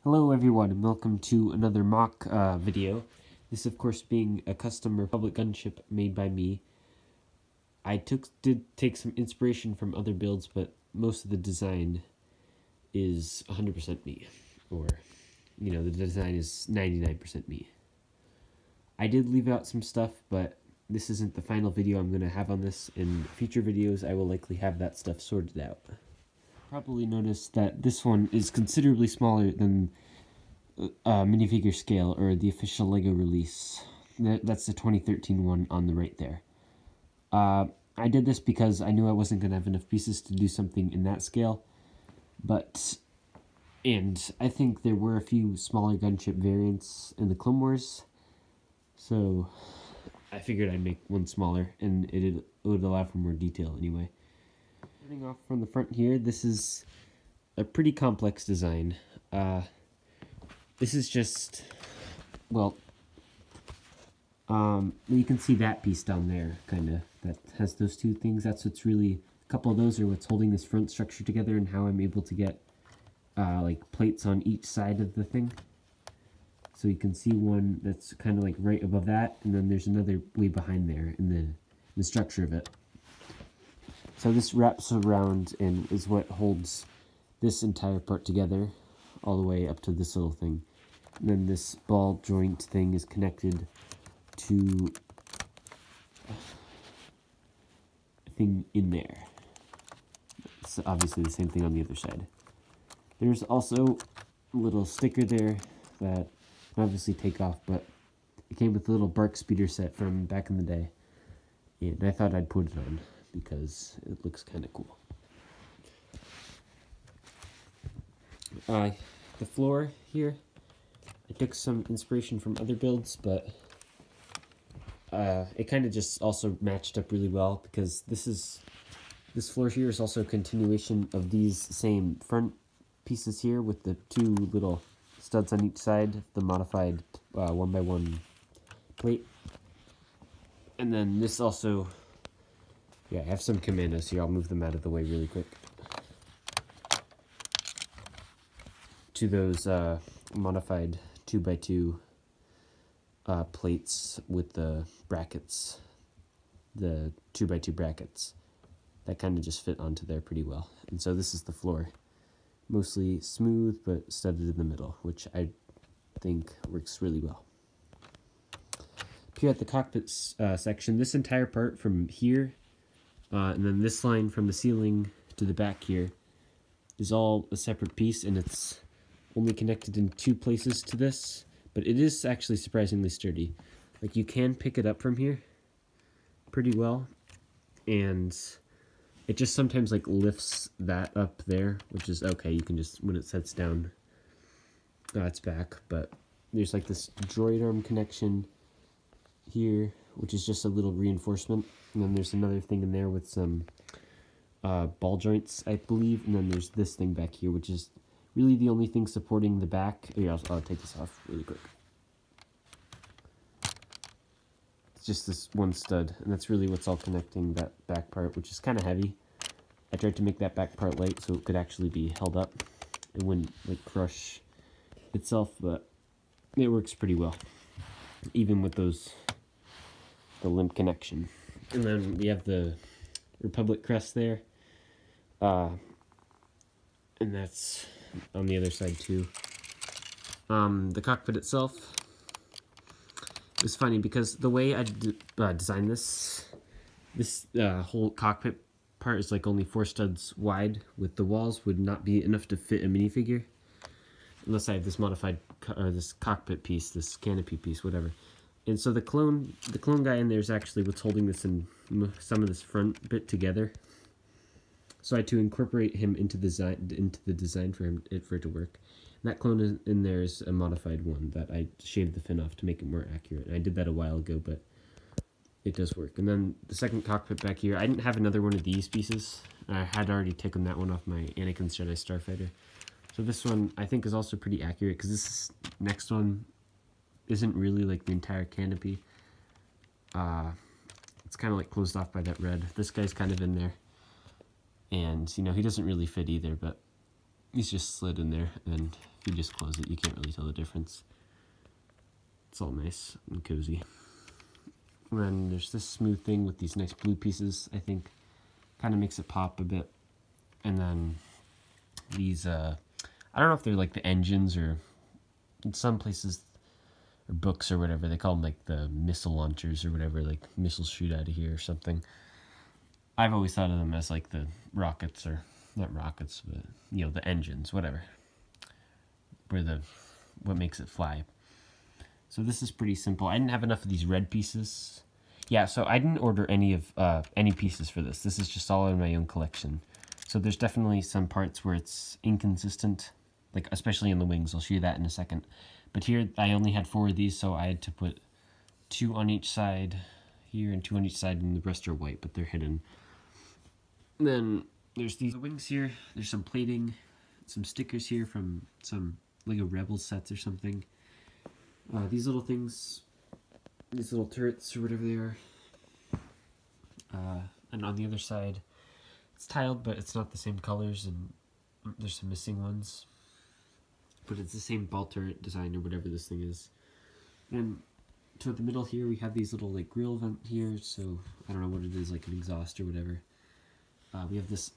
Hello everyone, and welcome to another mock video. This, of course, being a custom Republic gunship made by me. I did take some inspiration from other builds, but most of the design is 100% me. Or, the design is 99% me. I did leave out some stuff, but this isn't the final video I'm going to have on this. In future videos, I will likely have that stuff sorted out. Probably noticed that this one is considerably smaller than minifigure scale, or the official LEGO release. That's the 2013 one on the right there. I did this because I knew I wasn't going to have enough pieces to do something in that scale, and I think there were a few smaller gunship variants in the Clone Wars, so I figured I'd make one smaller, and it would allow for more detail anyway. Starting off from the front here, this is a pretty complex design. This is just, well, you can see that piece down there, kind of, that has those two things. That's what's really, a couple of those are what's holding this front structure together, and how I'm able to get, like, plates on each side of the thing. So you can see one that's kind of like right above that, and then there's another way behind there in the structure of it. So this wraps around and is what holds this entire part together, all the way up to this little thing. And then this ball joint thing is connected to a thing in there. It's obviously the same thing on the other side. There's also a little sticker there that can obviously take off, but it came with a little bark speeder set from back in the day, and I thought I'd put it on because it looks kind of cool. The floor here, I took some inspiration from other builds, but it kind of just also matched up really well, because this floor here is also a continuation of these same front pieces here with the two little studs on each side, the modified 1x1 plate. And then this also, yeah, I have some commandos here. I'll move them out of the way really quick. To those modified 2x2 plates with the brackets, the 2x2 brackets, that kind of just fit onto there pretty well. And so this is the floor. Mostly smooth, but studded in the middle, which I think works really well. Up here at the cockpit section, this entire part from here, and then this line from the ceiling to the back here, is all a separate piece, and it's only connected in two places to this, but it is actually surprisingly sturdy. Like, you can pick it up from here pretty well, and it just sometimes like lifts that up there, which is okay. You can just, when it sets down, it's back. But there's like this droid arm connection here, which is just a little reinforcement, and then there's another thing in there with some ball joints, I believe, and then there's this thing back here, which is really the only thing supporting the back. Here, I'll take this off really quick. It's just this one stud, and that's really what's all connecting that back part, which is kind of heavy. I tried to make that back part light so it could actually be held up. It wouldn't like crush itself, but it works pretty well, even with the limp connection. And then we have the Republic crest there, and that's on the other side too. The cockpit itself is funny because the way I designed this whole cockpit part is like only 4 studs wide, with the walls would not be enough to fit a minifigure unless I have this modified this cockpit piece, this canopy piece, whatever. And so the clone guy in there is actually what's holding this and some of this front bit together. So I had to incorporate him into the design for it to work. And that clone in there is a modified one that I shaved the fin off to make it more accurate. And I did that a while ago, but it does work. And then the second cockpit back here, I didn't have another one of these pieces. I had already taken that one off my Anakin's Jedi Starfighter. So this one I think is also pretty accurate, because this next one isn't really like the entire canopy. It's kind of like closed off by that red. This guy's kind of in there. And, he doesn't really fit either, but he's just slid in there and you just close it, you can't really tell the difference. It's all nice and cozy. And then there's this smooth thing with these nice blue pieces, I think. Kind of makes it pop a bit. And then these, I don't know if they're like the engines, or in some places, or books or whatever, they call them like the missile launchers or whatever, like missiles shoot out of here or something. I've always thought of them as like the rockets, or not rockets, but you know, the engines, whatever. What makes it fly. So this is pretty simple. I didn't have enough of these red pieces. Yeah, so I didn't order any pieces for this. This is just all in my own collection. So there's definitely some parts where it's inconsistent, like especially in the wings. I'll show you that in a second. But here I only had 4 of these, so I had to put 2 on each side here and 2 on each side, and the rest are white, but they're hidden. And then there's the wings here. There's some plating, some stickers here from some Lego Rebels sets or something. These little things, these little turrets or whatever they are. And on the other side, it's tiled, but it's not the same colors, and there's some missing ones. But it's the same ball turret design or whatever this thing is. And toward the middle here, we have these little like grill vent here, so I don't know what it is, like an exhaust or whatever. We have these,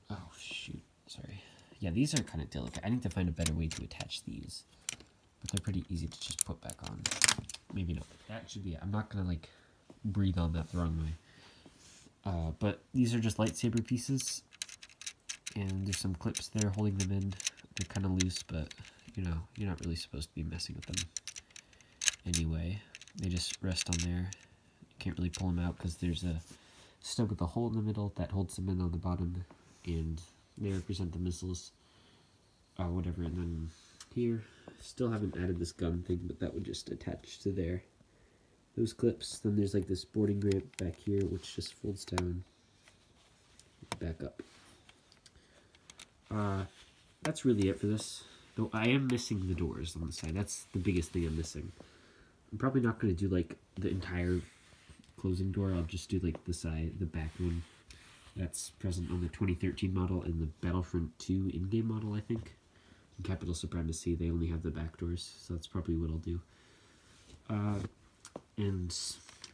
oh shoot, sorry. Yeah, these are kind of delicate. I need to find a better way to attach these. But they're pretty easy to just put back on. Maybe not. That should be it. I'm not going to like breathe on that the wrong way. But these are just lightsaber pieces. And there's some clips there holding them in. They're kind of loose, but you know, you're not really supposed to be messing with them. Anyway, they just rest on there. You can't really pull them out because there's a stud with a hole in the middle that holds them in on the bottom. And they represent the missiles. Whatever, and then here, still haven't added this gun thing, but that would just attach to there. Those clips. Then there's like this boarding ramp back here, which just folds down, back up. That's really it for this. Though I am missing the doors on the side. That's the biggest thing I'm missing. I'm probably not going to do like the entire closing door. I'll just do like the side, the back one. That's present on the 2013 model and the Battlefront 2 in-game model, I think. In Capital Supremacy, they only have the back doors, so that's probably what I'll do. And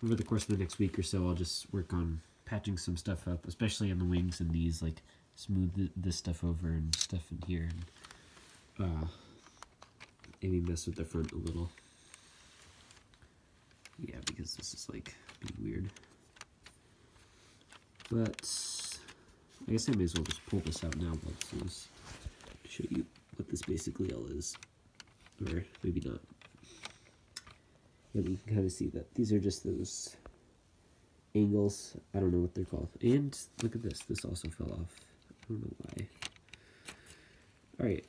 over the course of the next week or so, I'll just work on patching some stuff up, especially on the wings and these, like smooth this stuff over and stuff in here, and maybe mess with the front a little. Yeah, because this is like being weird. But I guess I may as well just pull this out now while it's loose to show you what this basically all is. Or maybe not. Yeah, you can kind of see that these are just those angles. I don't know what they're called. And look at this. This also fell off. I don't know why. Alright.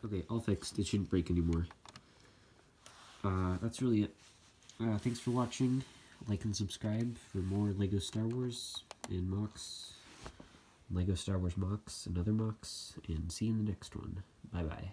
Okay, all fixed. It shouldn't break anymore. That's really it. Thanks for watching. Like and subscribe for more Lego Star Wars and MOCs. Lego Star Wars MOCs and other MOCs. And see you in the next one. Bye-bye.